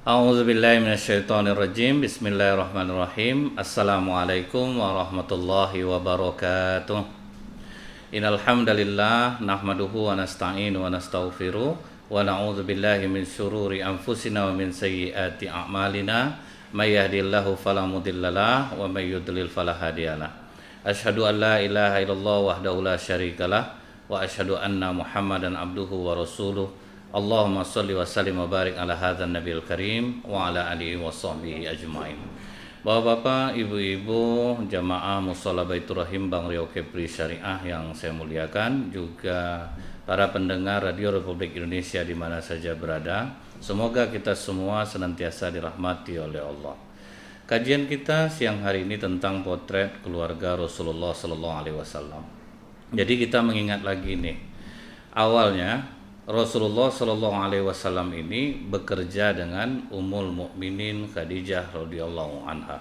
A'udzubillahiminasyaitonirrajim. Bismillahirrahmanirrahim. Assalamualaikum warahmatullahi wabarakatuh. Innal hamdalillah nahmaduhu wa nasta'inu wa nastaghfiruh wa na'udzubillahi min syururi anfusina wa min sayyiati a'malina. May yahdihillahu fala mudhillalah wa may yudlil fala hadiyalah. Asyhadu an la ilaha illallah wahdahu la syarikalah wa asyhadu anna Muhammadan abduhu wa rasuluh. Allahumma salli wa sallim wa barik ala hadzal nabiyil karim wa ala alihi wa sahbihi ajmain. Bapak-bapak, ibu-ibu, jamaah Mushola Baitur Rahim Bang Riau Kepri Syariah yang saya muliakan, juga para pendengar Radio Republik Indonesia di mana saja berada, semoga kita semua senantiasa dirahmati oleh Allah. Kajian kita siang hari ini tentang potret keluarga Rasulullah Sallallahu Alaihi Wasallam. Jadi kita mengingat lagi nih, awalnya Rasulullah Shallallahu Alaihi Wasallam ini bekerja dengan Ummul Mukminin Khadijah radhiyallahu anha.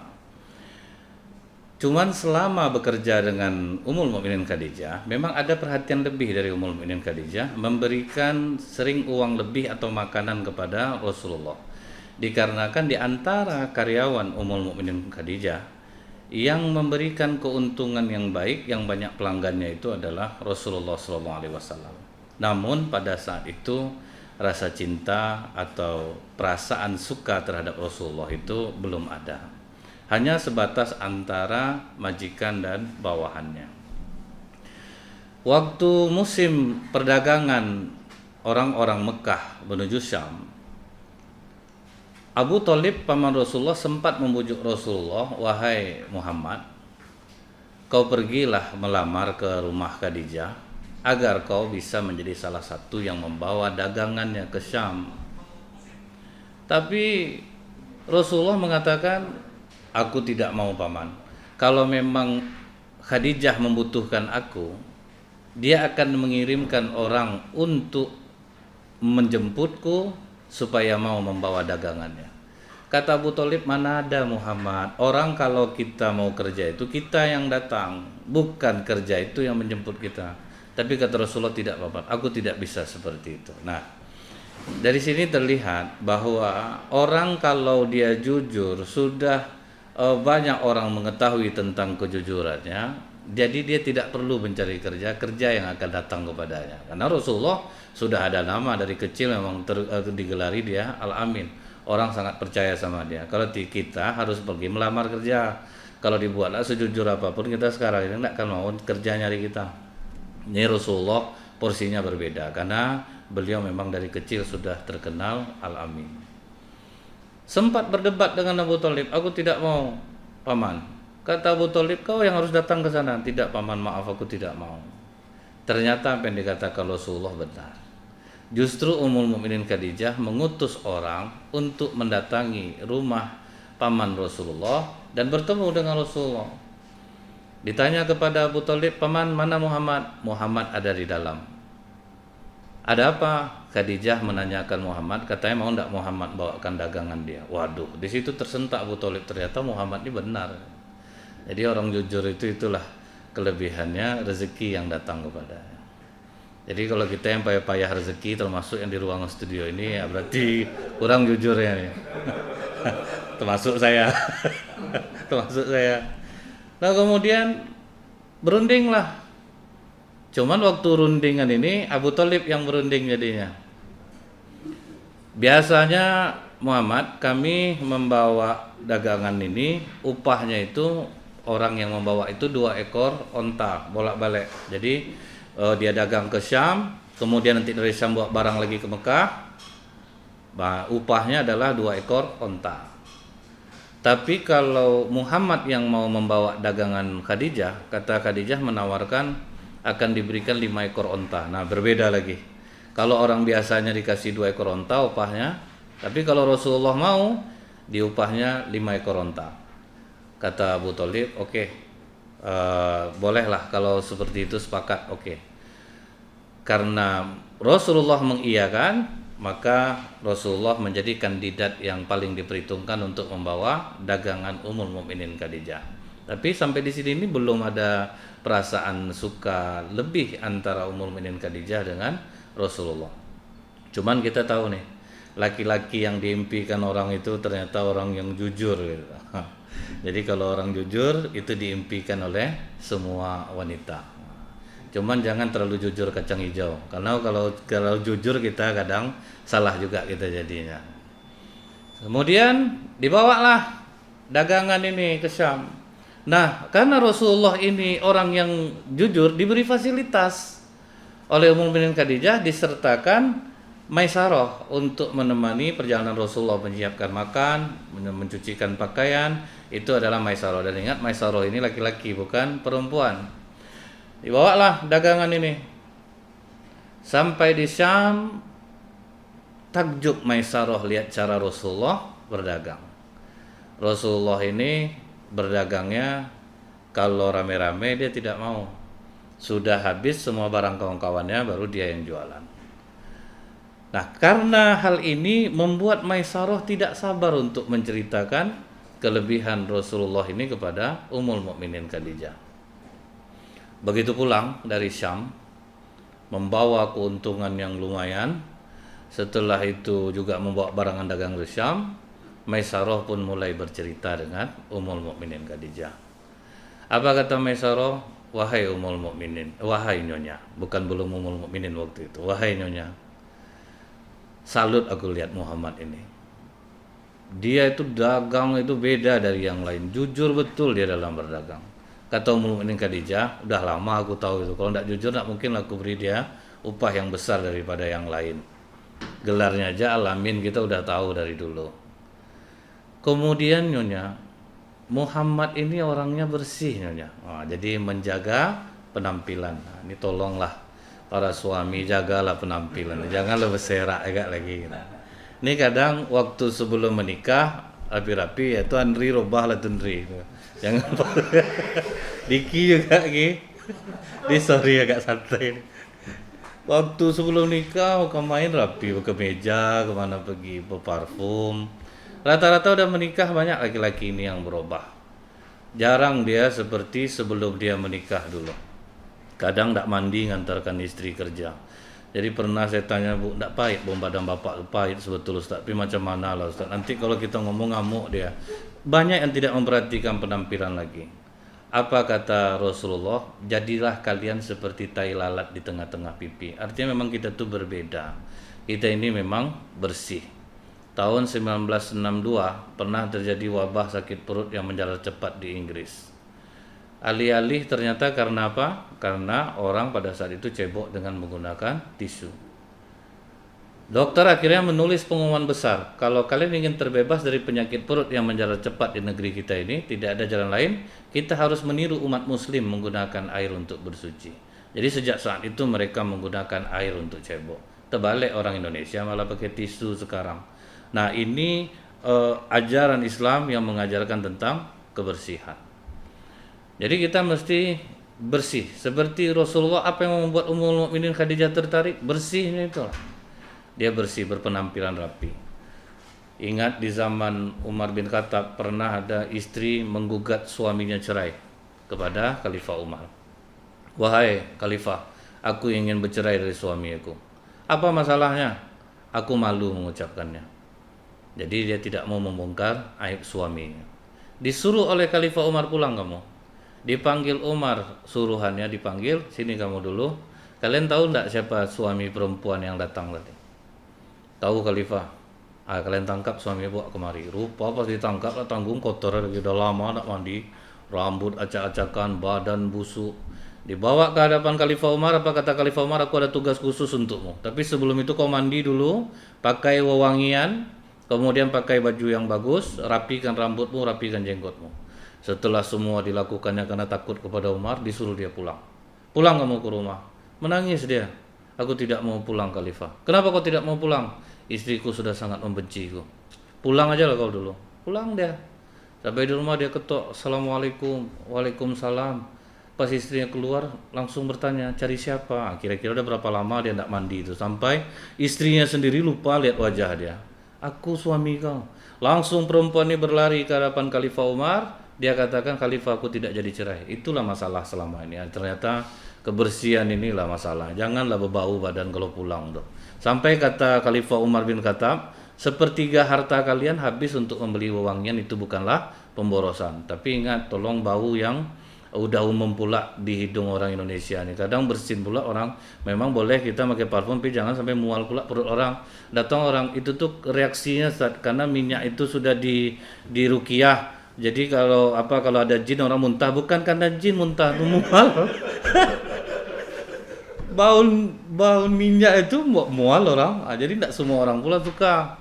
Cuman selama bekerja dengan Ummul Mukminin Khadijah, memang ada perhatian lebih dari Ummul Mukminin Khadijah, memberikan sering uang lebih atau makanan kepada Rasulullah. Dikarenakan di antara karyawan Ummul Mukminin Khadijah yang memberikan keuntungan yang baik, yang banyak pelanggannya itu adalah Rasulullah Shallallahu Alaihi Wasallam. Namun pada saat itu rasa cinta atau perasaan suka terhadap Rasulullah itu belum ada. Hanya sebatas antara majikan dan bawahannya. Waktu musim perdagangan orang-orang Mekah menuju Syam, Abu Thalib paman Rasulullah sempat membujuk Rasulullah, "Wahai Muhammad, kau pergilah melamar ke rumah Khadijah agar kau bisa menjadi salah satu yang membawa dagangannya ke Syam." Tapi Rasulullah mengatakan, "Aku tidak mau paman. Kalau memang Khadijah membutuhkan aku, dia akan mengirimkan orang untuk menjemputku supaya mau membawa dagangannya." Kata Abu Thalib, "Mana ada Muhammad, orang kalau kita mau kerja itu kita yang datang, bukan kerja itu yang menjemput kita." Tapi kata Rasulullah, "Tidak apa-apa, aku tidak bisa seperti itu." Nah, dari sini terlihat bahwa orang kalau dia jujur, sudah banyak orang mengetahui tentang kejujurannya, jadi dia tidak perlu mencari kerja yang akan datang kepadanya. Karena Rasulullah sudah ada nama dari kecil, memang digelari dia Al-Amin. Orang sangat percaya sama dia. Kalau kita harus pergi melamar kerja, kalau dibuatlah sejujur apapun, kita sekarang ini tidak akan mau kerja nyari kita. Ini Rasulullah porsinya berbeda karena beliau memang dari kecil sudah terkenal Al-Amin. Sempat berdebat dengan Abu Thalib, "Aku tidak mau paman." Kata Abu Thalib, "Kau yang harus datang ke sana." "Tidak paman, maaf, aku tidak mau." Ternyata apa yang dikatakan Rasulullah benar. Justru Ummul Mukminin Khadijah mengutus orang untuk mendatangi rumah paman Rasulullah dan bertemu dengan Rasulullah. Ditanya kepada Abu Thalib, "Paman, mana Muhammad?" "Muhammad ada di dalam." "Ada apa?" Khadijah menanyakan Muhammad, katanya mau enggak Muhammad bawakan dagangan dia. Waduh, di situ tersentak Abu Thalib, ternyata Muhammad ini benar. Jadi orang jujur itulah kelebihannya, rezeki yang datang kepadanya. Jadi kalau kita yang payah-payah rezeki, termasuk yang di ruang studio ini, ya berarti kurang jujur ya nih. Termasuk saya. Termasuk saya. Nah kemudian berundinglah. Cuman waktu rundingan ini Abu Thalib yang berunding jadinya. Biasanya Muhammad, kami membawa dagangan ini, upahnya itu orang yang membawa itu 2 ekor onta bolak-balik. Jadi dia dagang ke Syam, kemudian nanti dari Syam bawa barang lagi ke Mekah. Upahnya adalah 2 ekor onta. Tapi kalau Muhammad yang mau membawa dagangan Khadijah, kata Khadijah menawarkan akan diberikan 5 ekor onta. Nah berbeda lagi. Kalau orang biasanya dikasih 2 ekor onta upahnya, tapi kalau Rasulullah mau, diupahnya 5 ekor onta. Kata Abu Thalib, "Oke, bolehlah kalau seperti itu, sepakat, oke." Karena Rasulullah mengiyakan, maka Rasulullah menjadi kandidat yang paling diperhitungkan untuk membawa dagangan Ummul Mukminin Khadijah. Tapi sampai di sini ini belum ada perasaan suka lebih antara Ummul Mukminin Khadijah dengan Rasulullah. Cuman kita tahu nih, laki-laki yang diimpikan orang itu ternyata orang yang jujur gitu. Jadi kalau orang jujur itu diimpikan oleh semua wanita. Cuman jangan terlalu jujur kacang hijau, karena kalau jujur kita kadang salah juga kita jadinya. Kemudian dibawalah dagangan ini ke Syam. Nah, karena Rasulullah ini orang yang jujur, diberi fasilitas oleh Ummul Mukminin Khadijah, disertakan Maisarah untuk menemani perjalanan Rasulullah, menyiapkan makan, mencucikan pakaian. Itu adalah Maisarah. Dan ingat, Maisarah ini laki-laki bukan perempuan. Dibawalah dagangan ini sampai di Syam. Takjub Maisarah lihat cara Rasulullah berdagang. Rasulullah ini berdagangnya kalau rame-rame dia tidak mau. Sudah habis semua barang kawan-kawannya baru dia yang jualan. Nah, karena hal ini membuat Maisarah tidak sabar untuk menceritakan kelebihan Rasulullah ini kepada Ummul Mukminin Khadijah. Begitu pulang dari Syam, membawa keuntungan yang lumayan. Setelah itu juga membawa barangan dagang ke Syam. Maisarah pun mulai bercerita dengan Ummul Mukminin Khadijah. Apa kata Maisarah? Wahai Ummul Mukminin, wahai Nyonya, bukan belum Ummul Mukminin waktu itu. Wahai Nyonya, salut aku lihat Muhammad ini. Dia itu dagang itu beda dari yang lain. Jujur betul dia dalam berdagang. Kata Ummul Mukminin Khadijah, udah lama aku tahu itu. Kalau tidak jujur, tidak mungkin aku beri dia upah yang besar daripada yang lain. Gelarnya aja Alamin kita udah tahu dari dulu. Kemudian Nyonya, Muhammad ini orangnya bersih Nyonya. Jadi menjaga penampilan. Nah, ini tolonglah para suami, jagalah penampilan. Janganlah berserak agak lagi. Ini kadang waktu sebelum menikah rapi-rapi, ya Tuan Ri robah lah Tuan Ri. Jangan Diki juga lagi. Di sorry agak santai. Waktu sebelum nikah mau main rapi, ke meja, kemana pergi, berparfum. Rata-rata udah menikah banyak laki-laki ini yang berubah. Jarang dia seperti sebelum dia menikah dulu. Kadang tak mandi ngantarkan istri kerja. Jadi pernah saya tanya, Bu, tak pahit bom badan bapak? Pahit sebetul Ustaz, tapi macam mana lah Ustaz? Nanti kalau kita ngomong ngamuk dia. Banyak yang tidak memperhatikan penampilan lagi. Apa kata Rasulullah? Jadilah kalian seperti tai lalat di tengah-tengah pipi. Artinya memang kita tuh berbeda. Kita ini memang bersih. Tahun 1962 pernah terjadi wabah sakit perut yang menjalar cepat di Inggris. Alih-alih ternyata karena apa? Karena orang pada saat itu cebok dengan menggunakan tisu. Dokter akhirnya menulis pengumuman besar, kalau kalian ingin terbebas dari penyakit perut yang menjalar cepat di negeri kita ini, tidak ada jalan lain, kita harus meniru umat muslim menggunakan air untuk bersuci. Jadi sejak saat itu mereka menggunakan air untuk cebok. Terbalik orang Indonesia malah pakai tisu sekarang. Nah, ini ajaran Islam yang mengajarkan tentang kebersihan. Jadi kita mesti bersih. Seperti Rasulullah, apa yang membuat Ummul Mukminin Khadijah tertarik? Bersihnya itulah. Dia bersih, berpenampilan rapi. Ingat di zaman Umar bin Khattab pernah ada istri menggugat suaminya cerai kepada Khalifah Umar. Wahai Khalifah, aku ingin bercerai dari suami aku. Apa masalahnya? Aku malu mengucapkannya. Jadi dia tidak mau membongkar aib suaminya. Disuruh oleh Khalifah Umar, pulang kamu. Dipanggil Umar, suruhannya dipanggil, sini kamu dulu. Kalian tahu enggak siapa suami perempuan yang datang tadi? Tahu Khalifah. Kalian tangkap suami bawa kemari. Rupa pas ditangkap lah, tanggung kotor lagi, udah lama tak mandi, rambut acak-acakan, badan busuk. Dibawa ke hadapan Khalifah Umar. Apa kata Khalifah Umar? Aku ada tugas khusus untukmu. Tapi sebelum itu kau mandi dulu, pakai wewangian, kemudian pakai baju yang bagus, rapikan rambutmu, rapikan jenggotmu. Setelah semua dilakukannya karena takut kepada Umar, disuruh dia pulang. Pulang kamu ke rumah. Menangis dia. Aku tidak mau pulang Khalifah. Kenapa kau tidak mau pulang? Istriku sudah sangat membenciku. Pulang aja lah kau dulu. Pulang dia. Sampai di rumah dia ketok, Assalamualaikum. Waalaikumsalam. Pas istrinya keluar langsung bertanya, cari siapa? Kira-kira udah berapa lama dia tidak mandi itu. Sampai istrinya sendiri lupa lihat wajah dia. Aku suami kau. Langsung perempuan ini berlari ke hadapan Khalifah Umar. Dia katakan, Khalifah, aku tidak jadi cerai. Itulah masalah selama ini. Ternyata kebersihan inilah masalah. Janganlah berbau badan kalau pulang. Sampai kata Khalifah Umar bin Khattab, Sepertiga harta kalian habis untuk membeli wewangian, itu bukanlah pemborosan. Tapi ingat, tolong bau yang udah umum pula di hidung orang Indonesia nih. Kadang bersin pula orang, memang boleh kita pakai parfum, tapi jangan sampai mual pula perut orang. Datang orang itu tuh reaksinya karena minyak itu sudah diruqyah. Jadi kalau ada jin orang muntah, bukan karena jin muntah, itu mual. bau minyak itu mual orang. Jadi tidak semua orang pula suka.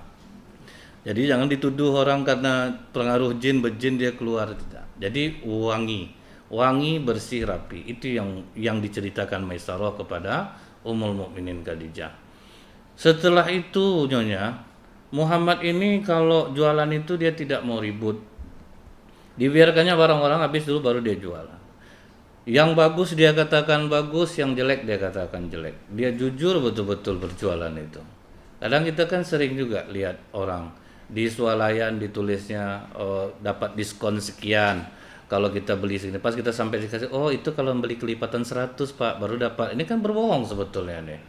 Jadi jangan dituduh orang karena pengaruh jin berjin dia keluar, tidak. Jadi wangi bersih rapi, itu yang diceritakan Maisarah kepada Ummul Mukminin Khadijah. Setelah itu nyonya, Muhammad ini kalau jualan itu dia tidak mau ribut, dibiarkannya barang-orang habis dulu baru dia jualan. Yang bagus dia katakan bagus, yang jelek dia katakan jelek. Dia jujur betul-betul berjualan itu. Kadang kita kan sering juga lihat orang di swalayan ditulisnya dapat diskon sekian kalau kita beli segini, pas kita sampai dikasih, oh itu kalau beli kelipatan 100 Pak baru dapat. Ini kan berbohong sebetulnya nih.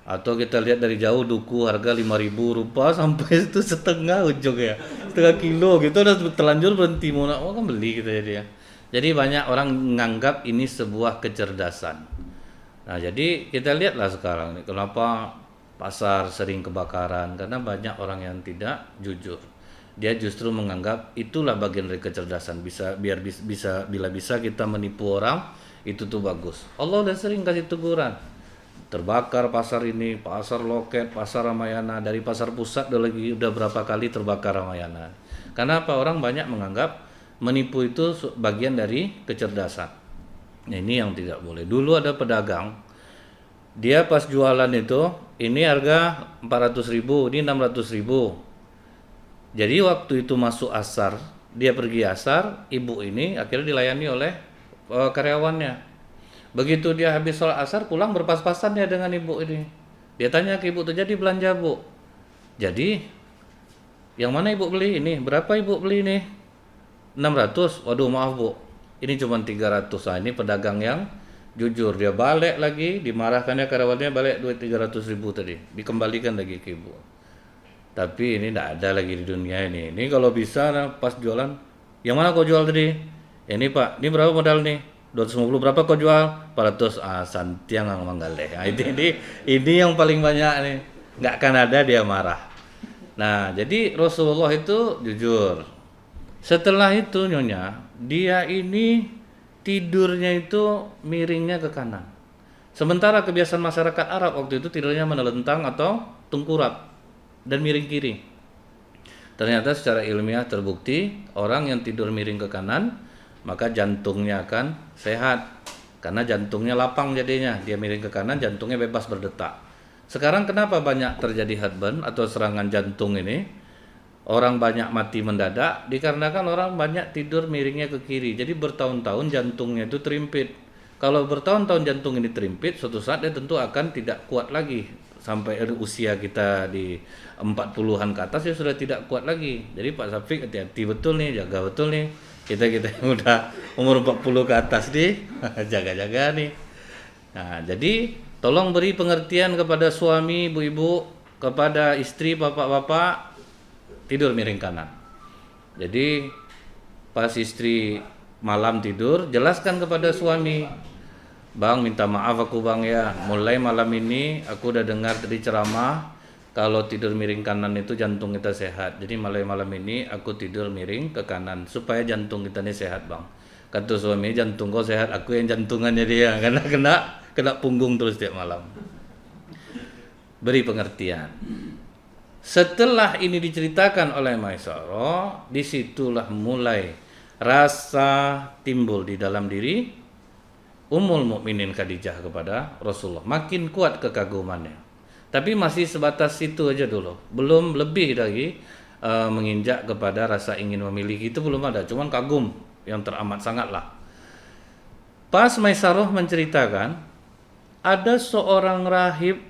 Atau kita lihat dari jauh duku harga 5.000 rupiah sampai itu setengah ujung ya, setengah kilo gitu, udah terlanjur berhenti mau kan beli gitu ya. Jadi banyak orang menganggap ini sebuah kecerdasan. Nah jadi kita lihatlah sekarang nih, kenapa pasar sering kebakaran, karena banyak orang yang tidak jujur. Dia justru menganggap itulah bagian dari kecerdasan, bila bisa kita menipu orang itu tuh bagus. Allah udah sering kasih teguran. Terbakar pasar ini, pasar Loket, pasar Ramayana, dari pasar pusat udah berapa kali terbakar Ramayana. Karena apa? Orang banyak menganggap menipu itu bagian dari kecerdasan. Nah, ini yang tidak boleh. Dulu ada pedagang, dia pas jualan itu, ini harga 400.000, ini 600.000. Jadi waktu itu masuk asar, dia pergi asar, ibu ini akhirnya dilayani oleh karyawannya. Begitu dia habis sholat asar pulang berpas-pasan ya dengan ibu ini. Dia tanya ke ibu, terjadi belanja bu? Jadi yang mana ibu beli ini? Berapa ibu beli ini? 600. Waduh maaf bu, ini cuma 300. Nah, ini pedagang yang jujur. Dia balik lagi, dimarahkannya karyawannya, balik duit 300.000 tadi, dikembalikan lagi ke ibu. Tapi ini tidak ada lagi di dunia ini. Ini kalau bisa pas jualan, yang mana kau jual tadi? Ini Pak, ini berapa modal nih? 250. Berapa kau jual? 400. Santiang manggaleh. Nah, ini yang paling banyak nih. Nggak akan ada dia marah. Nah, jadi Rasulullah itu jujur. Setelah itu nyonya, dia ini tidurnya itu miringnya ke kanan. Sementara kebiasaan masyarakat Arab waktu itu tidurnya menelentang atau tengkurap dan miring kiri. Ternyata secara ilmiah terbukti orang yang tidur miring ke kanan maka jantungnya akan sehat, karena jantungnya lapang jadinya. Dia miring ke kanan, jantungnya bebas berdetak. Sekarang kenapa banyak terjadi heartburn atau serangan jantung ini? Orang banyak mati mendadak dikarenakan orang banyak tidur miringnya ke kiri. Jadi bertahun-tahun jantungnya itu terimpit. Kalau bertahun-tahun jantung ini terimpit, suatu saat dia tentu akan tidak kuat lagi. Sampai usia kita di 40-an ke atas ya sudah tidak kuat lagi. Jadi Pak Syafiq hati-hati betul nih, jaga betul nih. Kita yang udah umur 40 ke atas nih, jaga-jaga nih. Nah, jadi tolong beri pengertian kepada suami, ibu-ibu, kepada istri, bapak-bapak, tidur miring kanan. Jadi pas istri malam tidur, jelaskan kepada suami, Bang, minta maaf aku bang ya, mulai malam ini aku udah dengar tadi ceramah kalau tidur miring kanan itu jantung kita sehat. Jadi malam ini aku tidur miring ke kanan supaya jantung kita ini sehat bang. Kata suami, jantung kau sehat, aku yang jantungannya dia, karena kena punggung terus tiap malam. Beri pengertian. Setelah ini diceritakan oleh Maisarah, disitulah mulai rasa timbul di dalam diri Ummul Mukminin Khadijah kepada Rasulullah. Makin kuat kekagumannya. Tapi masih sebatas itu aja dulu. Belum lebih lagi menginjak kepada rasa ingin memiliki, itu belum ada. Cuman kagum yang teramat sangat lah. Pas Maisarah menceritakan, ada seorang rahib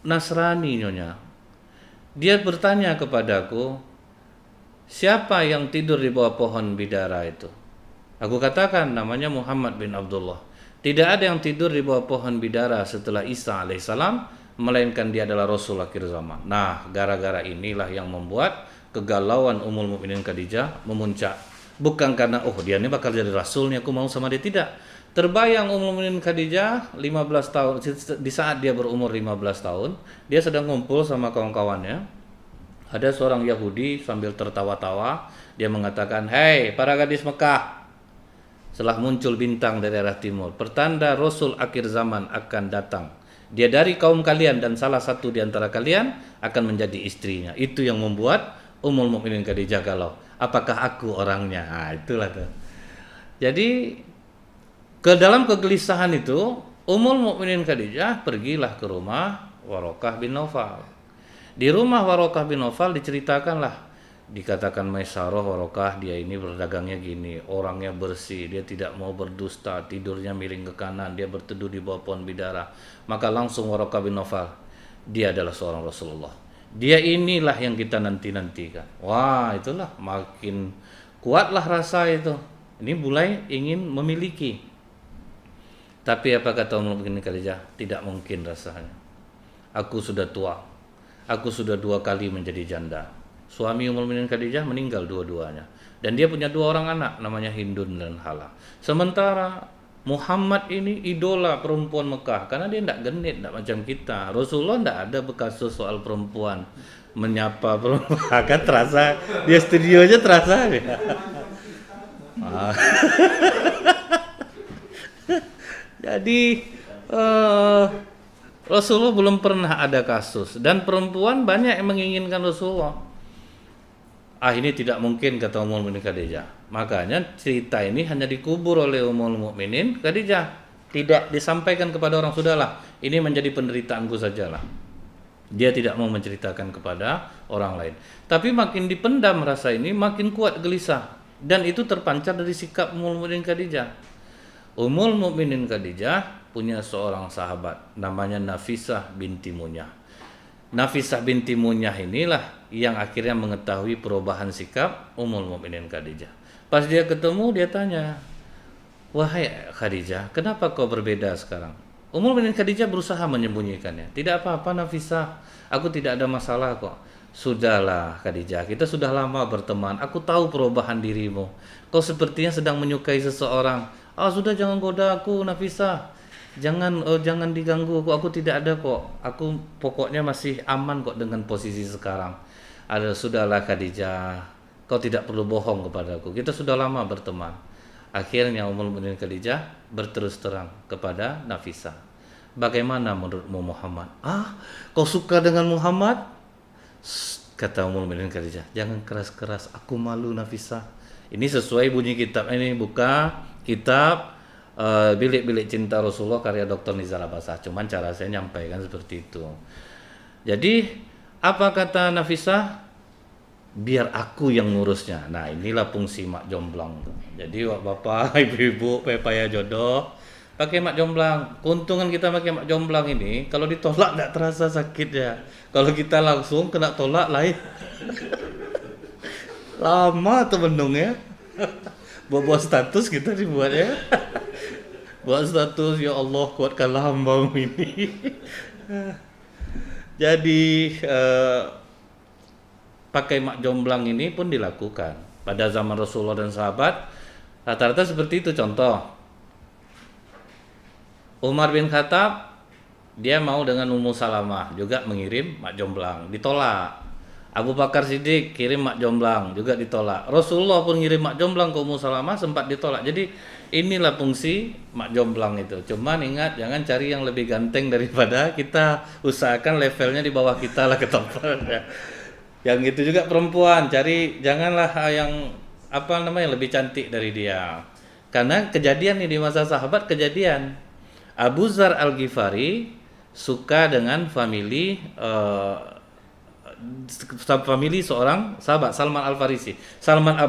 Nasrani nyonya. Dia bertanya kepadaku, siapa yang tidur di bawah pohon bidara itu? Aku katakan namanya Muhammad bin Abdullah. Tidak ada yang tidur di bawah pohon bidara setelah Isa alaihissalam melainkan dia adalah Rasul akhir zaman. Nah, gara-gara inilah yang membuat kegalauan Ummul Mukminin Khadijah memuncak. Bukan karena dia ini bakal jadi rasul nih, aku mau sama dia, tidak. Terbayang Ummul Mukminin Khadijah 15 tahun, di saat dia berumur 15 tahun, dia sedang ngumpul sama kawan-kawannya. Ada seorang Yahudi sambil tertawa-tawa, dia mengatakan, "Hei para gadis Mekah, setelah muncul bintang dari arah timur, pertanda Rasul akhir zaman akan datang. Dia dari kaum kalian dan salah satu di antara kalian akan menjadi istrinya." Itu yang membuat Ummul Mukminin Khadijah galau. Apakah aku orangnya? Nah, itulah tuh. Jadi ke dalam kegelisahan itu, Ummul Mukminin Khadijah pergilah ke rumah Warokah bin Naufal. Di rumah Warokah bin Naufal diceritakanlah, dikatakan Maisarah Warokah, dia ini berdagangnya gini, orangnya bersih, dia tidak mau berdusta, tidurnya miring ke kanan, dia berteduh di bawah pohon bidara. Maka langsung Warokah bin Naufal, dia adalah seorang Rasulullah. Dia inilah yang kita nanti-nantikan. Wah, itulah makin kuatlah rasa itu. Ini mulai ingin memiliki. Tapi apa kata Ummul Mukminin Khadijah? Tidak mungkin rasanya. Aku sudah tua. Aku sudah 2 kali menjadi janda. Suami Ummul Mukminin Khadijah meninggal dua-duanya. Dan dia punya 2 orang anak, namanya Hindun dan Hala. Sementara Muhammad ini idola perempuan Mekah, karena dia tidak genit, tidak macam kita. Rasulullah tidak ada kasus soal perempuan menyapa perempuan. Kan terasa, dia studio aja terasa. Jadi Rasulullah belum pernah ada kasus, dan perempuan banyak yang menginginkan Rasulullah. Ini tidak mungkin, kata Ummul Mukminin Khadijah. Makanya cerita ini hanya dikubur oleh Ummul Mukminin Khadijah. Tidak disampaikan kepada orang, sudahlah, ini menjadi penderitaanku sajalah. Dia tidak mau menceritakan kepada orang lain. Tapi makin dipendam rasa ini, makin kuat gelisah. Dan itu terpancar dari sikap Ummul Mukminin Khadijah. Ummul Mukminin Khadijah punya seorang sahabat, namanya Nafisah binti Munyah. Nafisah binti Munyah inilah yang akhirnya mengetahui perubahan sikap Ummul Mukminin Khadijah. Pas dia ketemu, dia tanya, "Wahai Khadijah, kenapa kau berbeda sekarang?" Ummul Mukminin Khadijah berusaha menyembunyikannya. "Tidak apa-apa Nafisah, aku tidak ada masalah kok." "Sudahlah Khadijah, kita sudah lama berteman, aku tahu perubahan dirimu. Kau sepertinya sedang menyukai seseorang." "Sudah, jangan goda aku Nafisah. Jangan diganggu, aku tidak ada kok. Aku pokoknya masih aman kok dengan posisi sekarang." "Sudahlah Khadijah, kau tidak perlu bohong kepadaku. Kita sudah lama berteman." Akhirnya Ummul Mukminin Khadijah berterus terang kepada Nafisah, "Bagaimana menurutmu Muhammad?" "Kau suka dengan Muhammad?" Kata Ummul Mukminin Khadijah, "Jangan keras-keras, aku malu Nafisah." Ini sesuai bunyi kitab ini, buka kitab Bilik-bilik Cinta Rasulullah karya Dr. Nizar Abbasah. Cuman cara saya nyampaikan seperti itu. Jadi apa kata Nafisah? "Biar aku yang ngurusnya." Nah, inilah fungsi mak jomblang. Jadi bapak, ibu-ibu, pepaya jodoh, pakai mak jomblang. Keuntungan kita pakai mak jomblang ini, kalau ditolak tidak terasa sakit ya. Kalau kita langsung kena tolak lain. Lama tuh mendungnya. Buat status kita dibuat ya. Buat status, "Ya Allah, kuatkanlah hamba-Mu ini." Jadi pakai mak jomblang ini pun dilakukan pada zaman Rasulullah dan sahabat. Rata-rata seperti itu. Contoh, Umar bin Khattab, dia mau dengan Ummu Salamah, juga mengirim mak jomblang, ditolak. Abu Bakar Siddiq kirim mak jomblang, juga ditolak. Rasulullah pun ngirim mak jomblang ke Ummu Salamah, sempat ditolak. Jadi inilah fungsi mak jomblang itu. Cuman ingat, jangan cari yang lebih ganteng daripada kita, usahakan levelnya di bawah kita lah ketoprak. Yang itu juga perempuan, cari janganlah yang lebih cantik dari dia. Karena kejadian ini di masa sahabat, kejadian Abu Dzar Al-Ghifari suka dengan famili seorang sahabat, Salman Al-Farisi. Salman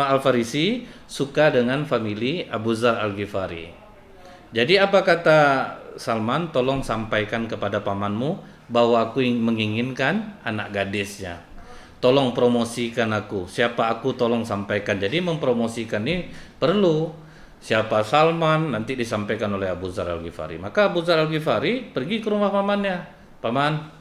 Al-Farisi suka dengan famili Abu Dzar Al-Ghifari. Jadi apa kata Salman? "Tolong sampaikan kepada pamanmu bahwa aku menginginkan anak gadisnya. Tolong promosikan aku. Siapa aku, tolong sampaikan." Jadi mempromosikan ini perlu. Siapa Salman nanti disampaikan oleh Abu Dzar Al-Ghifari. Maka Abu Dzar Al-Ghifari pergi ke rumah pamannya. Paman,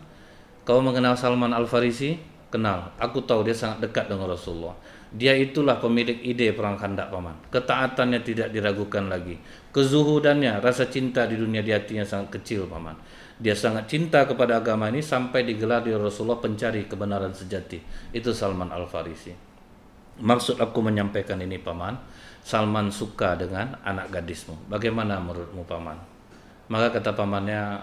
kau mengenal Salman Al-Farisi? Kenal. Aku tahu dia sangat dekat dengan Rasulullah. Dia itulah pemilik ide perang Khandaq, paman. Ketaatannya tidak diragukan lagi. Kezuhudannya, rasa cinta di dunia di hatinya sangat kecil, paman. Dia sangat cinta kepada agama ini sampai digelar di Rasulullah pencari kebenaran sejati. Itu Salman Al-Farisi. Maksud aku menyampaikan ini, paman, Salman suka dengan anak gadismu. Bagaimana menurutmu, paman? Maka kata pamannya,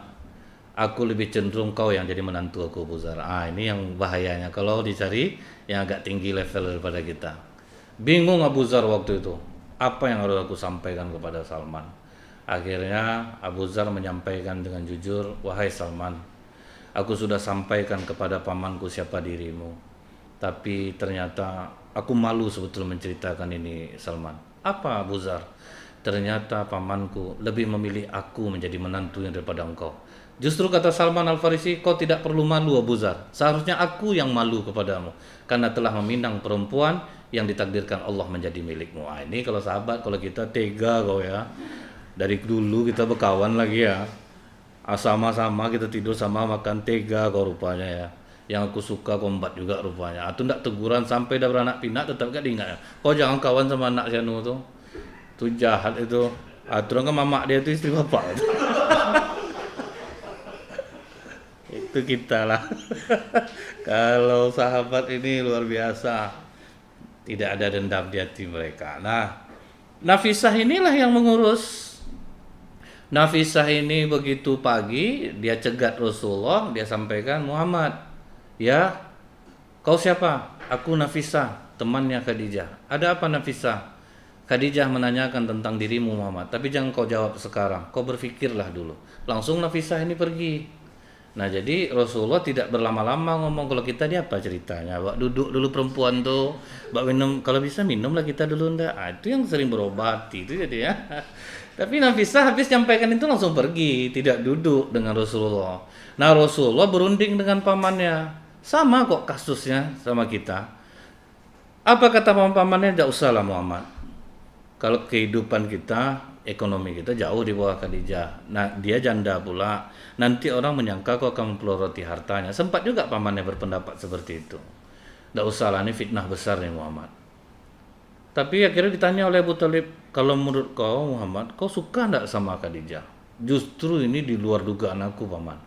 aku lebih cenderung kau yang jadi menantu aku, Abu Zar. Ini yang bahayanya kalau dicari yang agak tinggi level daripada kita. Bingung Abu Zar waktu itu. Apa yang harus aku sampaikan kepada Salman? Akhirnya Abu Zar menyampaikan dengan jujur, wahai Salman, aku sudah sampaikan kepada pamanku siapa dirimu. Tapi ternyata aku malu sebetulnya menceritakan ini, Salman. Apa, Abu Zar? Ternyata pamanku lebih memilih aku menjadi menantunya daripada engkau. Justru kata Salman Al-Farisi, kau tidak perlu malu, Abu Zar. Seharusnya aku yang malu kepadamu, karena telah meminang perempuan yang ditakdirkan Allah menjadi milikmu. Ini kalau sahabat, kalau kita tega kau ya. Dari dulu kita berkawan lagi ya. Sama-sama kita tidur sama, makan, tega kau rupanya ya. Yang aku suka kombat juga rupanya. Atau ndak teguran sampai dah beranak pinak tetap gak diingat ya. Kau jangan kawan sama anak Syanu tuh. Itu jahat itu. Aturan kan mamak dia itu istri bapak. Itu kita lah. Kalau sahabat ini luar biasa, tidak ada dendam di hati mereka. Nah, Nafisah inilah yang mengurus. Nafisah ini begitu pagi dia cegat Rasulullah, dia sampaikan, Muhammad, ya, kau siapa? Aku Nafisah, temannya Khadijah. Ada apa Nafisah? Khadijah menanyakan tentang dirimu Muhammad, tapi jangan kau jawab sekarang, kau berpikirlah dulu. Langsung Nafisah ini pergi. Nah, jadi Rasulullah tidak berlama-lama ngomong. Kalau kita dia apa ceritanya? Bak duduk dulu perempuan tuh, bak minum, kalau bisa minumlah kita dulu ndak. Itu yang sering berobat itu jadi ya. Tapi Nafisah habis nyampaikan itu langsung pergi, tidak duduk dengan Rasulullah. Nah, Rasulullah berunding dengan pamannya. Sama kok kasusnya sama kita. Apa kata paman-pamannya? Tidak usahlah Muhammad. Kalau kehidupan kita, ekonomi kita jauh di bawah Khadijah. Nah, dia janda pula. Nanti orang menyangka kau akan mempeloroti hartanya. Sempat juga pamannya berpendapat seperti itu. Tidak usahlah, ini fitnah besar nih Muhammad. Tapi akhirnya ditanya oleh Abu Talib, kalau menurut kau Muhammad, kau suka tidak sama Khadijah? Justru ini di luar dugaan aku, paman.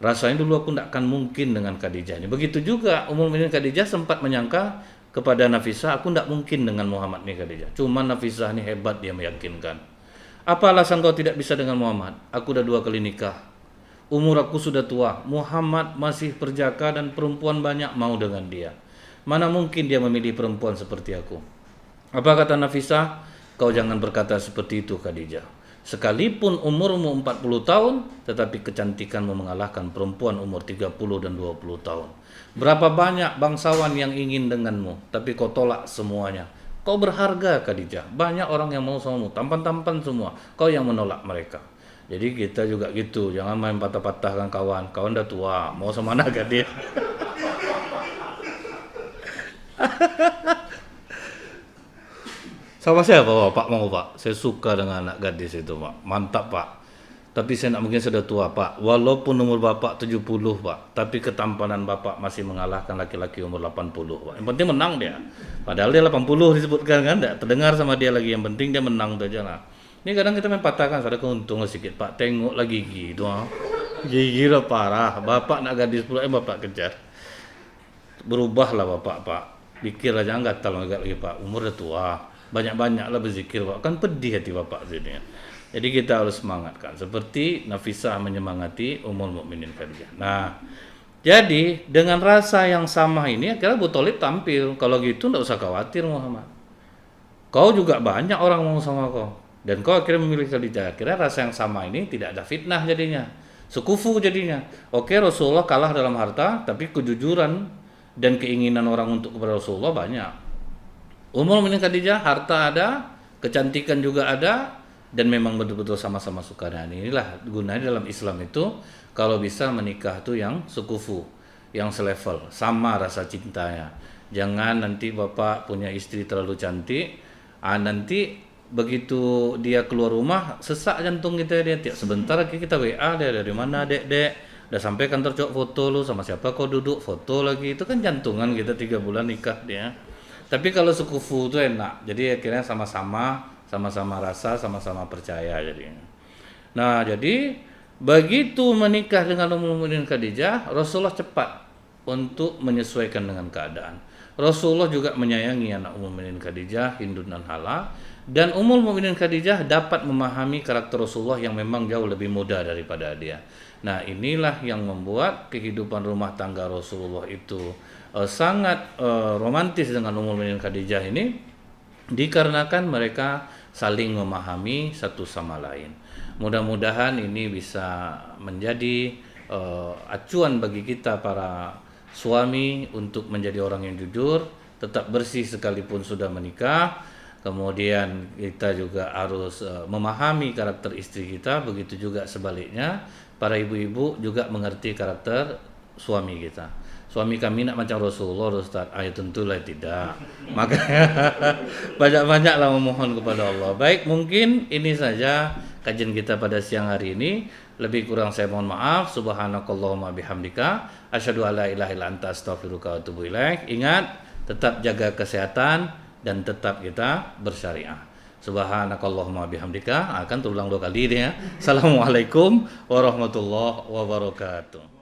Rasanya dulu aku tidak akan mungkin dengan Khadijah ini. Begitu juga Ummul Mukminin Khadijah sempat menyangka kepada Nafisah, aku tidak mungkin dengan Muhammad nih Khadijah. Cuma Nafisah ini hebat, dia meyakinkan. Apa alasan kau tidak bisa dengan Muhammad? Aku udah 2 kali nikah. Umur aku sudah tua. Muhammad masih perjaka dan perempuan banyak mau dengan dia. Mana mungkin dia memilih perempuan seperti aku? Apa kata Nafisah? Kau jangan berkata seperti itu Khadijah. Sekalipun umurmu 40 tahun, tetapi kecantikanmu mengalahkan perempuan umur 30 dan 20 tahun. Berapa banyak bangsawan yang ingin denganmu, tapi kau tolak semuanya. Kau berharga Khadijah. Banyak orang yang mau samamu, tampan-tampan semua. Kau yang menolak mereka. Jadi kita juga gitu, jangan main patah-patahkan kawan. Kawan udah tua, mau sama mana dia? Sama siapa Pak mau Pak? Saya suka dengan anak gadis itu Pak. Mantap Pak. Tapi saya nak mungkin sudah tua Pak. Walaupun umur Bapak 70 Pak, tapi ketampanan Bapak masih mengalahkan laki-laki umur 80 Pak. Yang penting menang dia. Padahal dia 80 disebutkan kan, tidak terdengar sama dia lagi. Yang penting dia menang itu aja lah. Ini kadang kita main patahkan, ada keuntungan sedikit Pak. Tengok lagi gigi itu. Gigi udah parah. Bapak nak gadis pula, Bapak kejar. Berubahlah Bapak Pak. Pikir aja jangan gatal lagi Pak. Umur udah tua. Banyak-banyaklah berzikir Pak. Kan pedih hati Bapak sini. Jadi kita harus semangatkan. Seperti Nafisah menyemangati Ummul Mukminin Khadijah. Nah, jadi dengan rasa yang sama ini akhirnya Abu Thalib tampil. Kalau gitu enggak usah khawatir Muhammad. Kau juga banyak orang mau sama kau. Dan kau akhirnya memilih Khadijah. Akhirnya rasa yang sama ini tidak ada fitnah jadinya. Sekufu jadinya. Oke, Rasulullah kalah dalam harta, tapi kejujuran dan keinginan orang untuk kepada Rasulullah banyak. Ummul Mukminin Khadijah, harta ada, kecantikan juga ada, dan memang betul-betul sama-sama suka. Dan inilah gunanya dalam Islam itu, kalau bisa menikah itu yang sekufu, yang selevel, sama rasa cintanya. Jangan nanti Bapak punya istri terlalu cantik, nanti begitu dia keluar rumah, sesak jantung kita, dia tiap sebentar kita WA dia, dari mana dek, Udah sampai kantor cowok foto lu sama siapa kau duduk foto lagi, itu kan jantungan kita 3 bulan nikah dia. Tapi kalau sekufu itu enak, jadi akhirnya sama-sama rasa, sama-sama percaya jadinya. Nah, jadi begitu menikah dengan Ummul Mukminin Khadijah, Rasulullah cepat untuk menyesuaikan dengan keadaan. Rasulullah juga menyayangi anak Ummul Mukminin Khadijah, Hindun dan Hala, dan Ummul Mukminin Khadijah dapat memahami karakter Rasulullah yang memang jauh lebih muda daripada dia. Nah, inilah yang membuat kehidupan rumah tangga Rasulullah itu sangat romantis dengan Ummul Mukminin Khadijah ini, dikarenakan mereka saling memahami satu sama lain. Mudah-mudahan ini bisa menjadi acuan bagi kita para suami untuk menjadi orang yang jujur, tetap bersih sekalipun sudah menikah. Kemudian kita juga harus memahami karakter istri kita, begitu juga sebaliknya. Para ibu-ibu juga mengerti karakter suami kita. Suami kami nak macam Rasulullah, Ustaz. Ya tentulah tidak. Makanya banyak-banyaklah memohon kepada Allah. Baik, mungkin ini saja kajian kita pada siang hari ini. Lebih kurang saya mohon maaf. Subhanakallahumma bihamdika asyhadu alla ilaha illa anta astaghfiruka wa atubu ilaik. Ingat, tetap jaga kesehatan dan tetap kita bersyariah. Subhanakallahumma bihamdika, akan terulang 2 kali dia. Assalamualaikum warahmatullahi wabarakatuh.